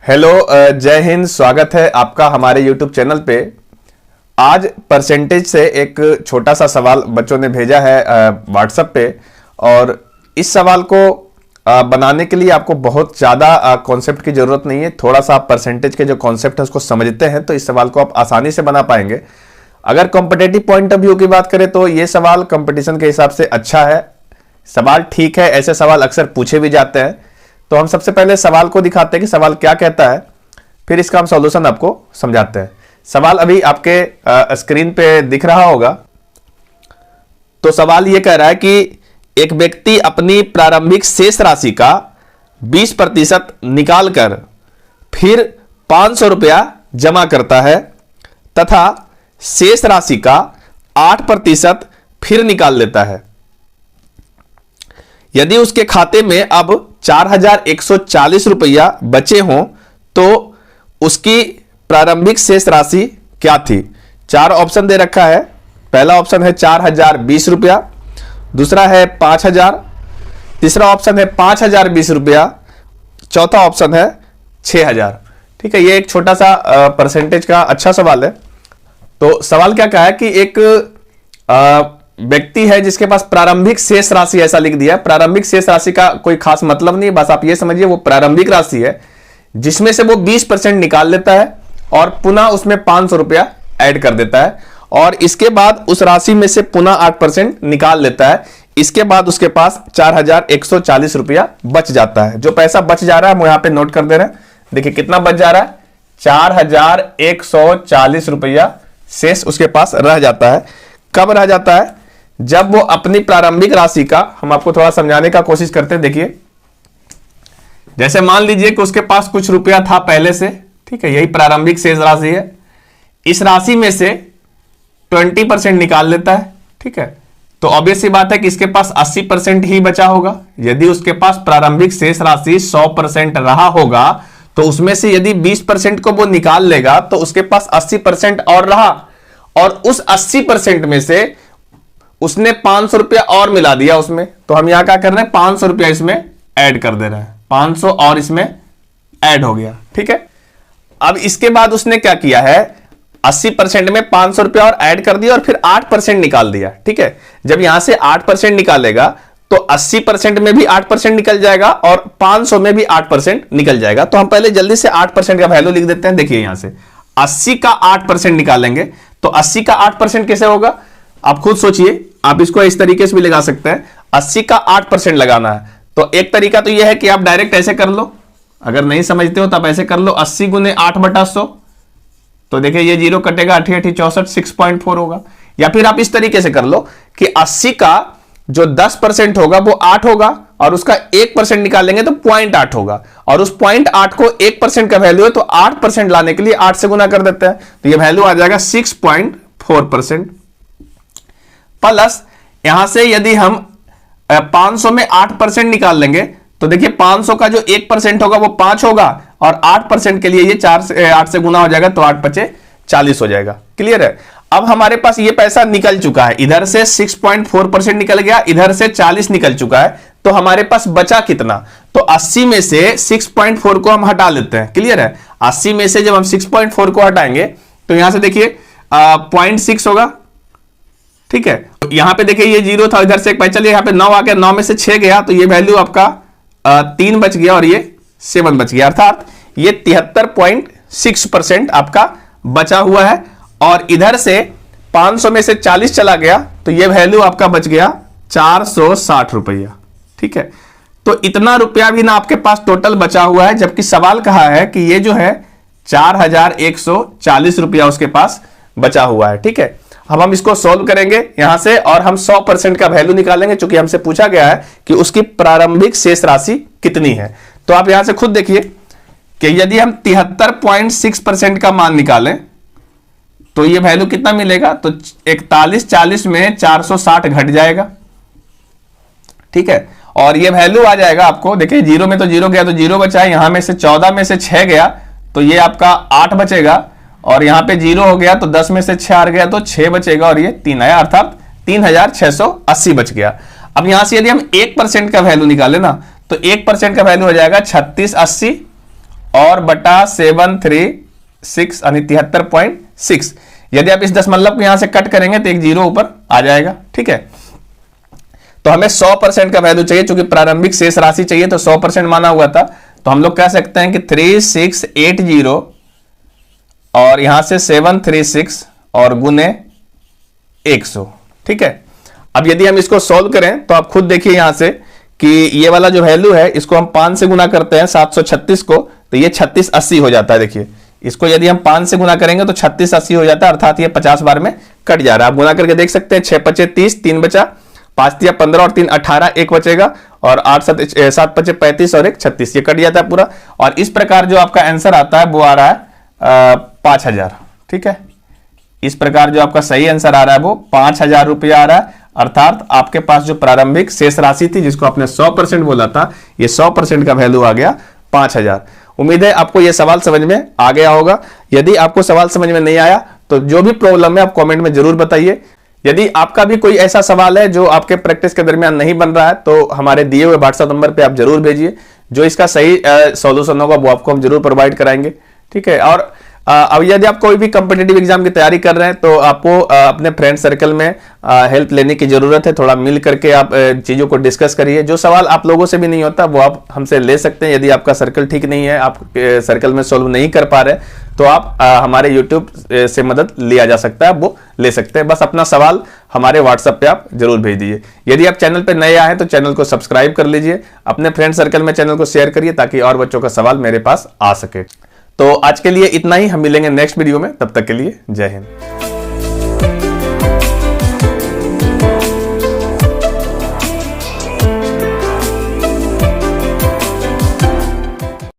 Hello, जय हिंद। स्वागत है आपका हमारे YouTube चैनल पे। आज परसेंटेज से एक छोटा सा सवाल बच्चों ने भेजा है व्हाट्सएप पे, और इस सवाल को बनाने के लिए आपको बहुत ज़्यादा कॉन्सेप्ट की ज़रूरत नहीं है। थोड़ा सा आप परसेंटेज के जो कॉन्सेप्ट है उसको समझते हैं तो इस सवाल को आप आसानी से बना पाएंगे। अगर कॉम्पिटेटिव पॉइंट ऑफ व्यू की बात करें तो ये सवाल कंपटीशन के हिसाब से अच्छा है। सवाल ठीक है, ऐसे सवाल अक्सर पूछे भी जाते हैं। तो हम सबसे पहले सवाल को दिखाते हैं कि सवाल क्या कहता है, फिर इसका हम सॉल्यूशन आपको समझाते हैं। सवाल अभी आपके स्क्रीन पे दिख रहा होगा। तो सवाल ये कह रहा है कि एक व्यक्ति अपनी प्रारंभिक शेष राशि का 20% निकाल कर फिर 500 रुपया जमा करता है तथा शेष राशि का 8% फिर निकाल लेता है। यदि उसके खाते में अब 4140 रुपया बचे हों तो उसकी प्रारंभिक शेष राशि क्या थी। 4 ऑप्शन दे रखा है। पहला ऑप्शन है 4020 रुपया, दूसरा है 5000, तीसरा ऑप्शन है 5020 रुपया, चौथा ऑप्शन है 6000। ठीक है, ये एक छोटा सा परसेंटेज का अच्छा सवाल है। तो सवाल क्या कहा है कि एक व्यक्ति है जिसके पास प्रारंभिक शेष राशि, ऐसा लिख दिया। प्रारंभिक शेष राशि का कोई खास मतलब नहीं, बस आप ये समझिए वो प्रारंभिक राशि है जिसमें से वो 20% निकाल लेता है और पुनः उसमें 500 रुपया ऐड कर देता है, और इसके बाद उस राशि में से पुनः 8% निकाल लेता है। इसके बाद उसके पास 4140 रुपया बच जाता है। जो पैसा बच जा रहा है हम यहां पे नोट कर दे रहे हैं। देखिए कितना बच जा रहा है, 4140 रुपया शेष उसके पास रह जाता है। कब रह जाता है? जब वो अपनी प्रारंभिक राशि का, हम आपको थोड़ा समझाने का कोशिश करते हैं। देखिए, जैसे मान लीजिए कि उसके पास कुछ रुपया था पहले से, ठीक है, यही प्रारंभिक शेष राशि है। इस राशि में से 20% निकाल लेता है, ठीक है। तो ऑब्वियस सी बात है कि इसके पास 80% ही बचा होगा। यदि उसके पास प्रारंभिक शेष राशि 100% रहा होगा तो उसमें से यदि 20% को वो निकाल लेगा तो उसके पास 80% और रहा, और उस 80% में से उसने 500 रुपया और मिला दिया उसमें। तो हम यहां क्या कर रहे हैं, 500 रुपया इसमें ऐड कर दे रहे हैं। 500 और इसमें ऐड हो गया, ठीक है। अब इसके बाद उसने क्या किया है, 80% में 500 रुपया और ऐड कर दिया और फिर 8% निकाल दिया, ठीक है। जब यहां से 8% निकालेगा तो 80% में भी 8% निकल जाएगा और 500 में भी 8% निकल जाएगा। तो हम पहले जल्दी से 8% का वैल्यू लिख देते हैं। देखिए यहां से 80 का 8% निकालेंगे तो 80 का 8% कैसे होगा, आप खुद सोचिए। आप इसको इस तरीके से भी लगा सकते हैं। 80 का 8% लगाना है तो एक तरीका तो यह है कि आप डायरेक्ट ऐसे कर लो, अगर नहीं समझते हो तब ऐसे कर लो। 80 गुने 8/100, तो देखिए ये 0 कटेगा, 8 8 64, 6.4 होगा। या फिर आप इस तरीके से कर लो कि 80 का जो 10% होगा वो 8 होगा और उसका 1% निकालेंगे तो 0.8 होगा, और उस 0.8 को 1% का वैल्यू है तो 8% लाने के लिए 8 से गुना कर देते हैं तो ये वैल्यू आ जाएगा 6.4%। प्लस यहां से यदि हम 500 में 8% निकाल लेंगे तो देखिए 500 का जो 1% होगा वो 5 होगा, और 8% के लिए ये 8 से गुना हो जाएगा तो 8 5 40 हो जाएगा। क्लियर है। अब हमारे पास ये पैसा निकल चुका है, इधर से 6.4% निकल गया, इधर से 40 निकल चुका है। तो हमारे पास बचा कितना, तो 80 में से 6.4 को हम हटा लेते हैं। क्लियर है। 80 में से जब हम 6.4 को हटाएंगे तो यहां से देखिए 0.6 होगा, ठीक है। तो यहां पे देखिए ये 0 था, इधर से एक पैसा, चलिए यहां पे 9 आ गया, 9 में से 6 गया तो ये वैल्यू आपका 3 बच गया और ये 7 बच गया, अर्थात ये 73.6% आपका बचा हुआ है। और इधर से 500 में से 40 चला गया तो ये वैल्यू आपका बच गया 460 रुपया, ठीक है। तो इतना रुपया भी ना आपके पास टोटल बचा हुआ है, जबकि सवाल कहा है कि ये जो है 4140 रुपया उसके पास बचा हुआ है, ठीक है। अब हम इसको सॉल्व करेंगे यहां से और हम 100% का वैल्यू निकालेंगे, क्योंकि हमसे पूछा गया है कि उसकी प्रारंभिक शेष राशि कितनी है। तो आप यहां से खुद देखिए कि यदि हम 73.6% का मान निकालें तो ये वैल्यू कितना मिलेगा, तो 4140 में 460 घट जाएगा, ठीक है। और ये वैल्यू आ जाएगा आपको, देखिए 0 में तो 0 गया तो 0 बचा है, यहां में से 14 में से 6 गया तो ये आपका 8 बचेगा, और यहां पे 0 हो गया तो 10 में से 6 आ गया तो 6 बचेगा, और ये 3 आया, अर्थात 3680 बच गया। अब यहां से यदि हम 1% का वैल्यू निकाले ना तो 1% का वैल्यू हो जाएगा 3680, और बटा 736 यानी 73.6। यदि आप इस दशमलव को यहां से कट करेंगे तो एक जीरो ऊपर आ जाएगा। ठीक है, तो हमें 100% का वैल्यू चाहिए, क्योंकि प्रारंभिक शेष राशि चाहिए, तो 100% माना हुआ था। तो हम लोग कह सकते हैं कि 3680 और यहां से 736 और गुने 100। ठीक है, अब यदि हम इसको सॉल्व करें तो आप खुद देखिए यहां से कि ये वाला जो वैल्यू है इसको हम 5 से गुना करते हैं 736 को, तो ये 3680 हो जाता है। देखिए इसको यदि हम 5 से गुना करेंगे तो 3680 हो जाता है, अर्थात ये 50 बार में कट जा रहा है। आप गुना करके देख सकते हैं, 6 पचे 30, 3 बचा, 5 तिया 15 और 3 18, 1 बचेगा, और 8 7 पचे 35 और 1 36, ये कट जाता है पूरा। और इस प्रकार जो आपका आंसर आता है वो आ रहा है 5000। ठीक है, इस प्रकार जो आपका सही आंसर आ रहा है वो 5000 रुपया आ रहा है, अर्थात आपके पास जो प्रारंभिक शेष राशि थी जिसको आपने 100% बोला था, ये 100% का वैल्यू आ गया 5000। उम्मीद है आपको यह सवाल समझ में आ गया होगा। यदि आपको सवाल समझ में नहीं आया तो जो भी प्रॉब्लम है आप कमेंट में जरूर बताइए। यदि आपका भी कोई ऐसा सवाल है जो आपके प्रैक्टिस के दरमियान नहीं बन रहा है तो हमारे दिए हुए व्हाट्सएप नंबर पे आप जरूर भेजिए, जो इसका सही सॉल्यूशन होगा वो आपको हम जरूर प्रोवाइड कराएंगे। ठीक है, और अब यदि आप कोई भी कॉम्पिटिटिव एग्जाम की तैयारी कर रहे हैं तो आपको अपने फ्रेंड सर्कल में हेल्प लेने की जरूरत है। थोड़ा मिल करके आप चीज़ों को डिस्कस करिए। जो सवाल आप लोगों से भी नहीं होता वो आप हमसे ले सकते हैं। यदि आपका सर्कल ठीक नहीं है, आप सर्कल में सॉल्व नहीं कर पा रहे, तो आप हमारे यूट्यूब से मदद लिया जा सकता है, वो ले सकते हैं। बस अपना सवाल हमारे व्हाट्सएप पे आप जरूर भेज दीजिए। यदि आप चैनल पे नए आए हैं तो चैनल को सब्सक्राइब कर लीजिए, अपने फ्रेंड सर्कल में चैनल को शेयर करिए ताकि और बच्चों का सवाल मेरे पास आ सके। तो आज के लिए इतना ही, हम मिलेंगे नेक्स्ट वीडियो में, तब तक के लिए जय हिंद।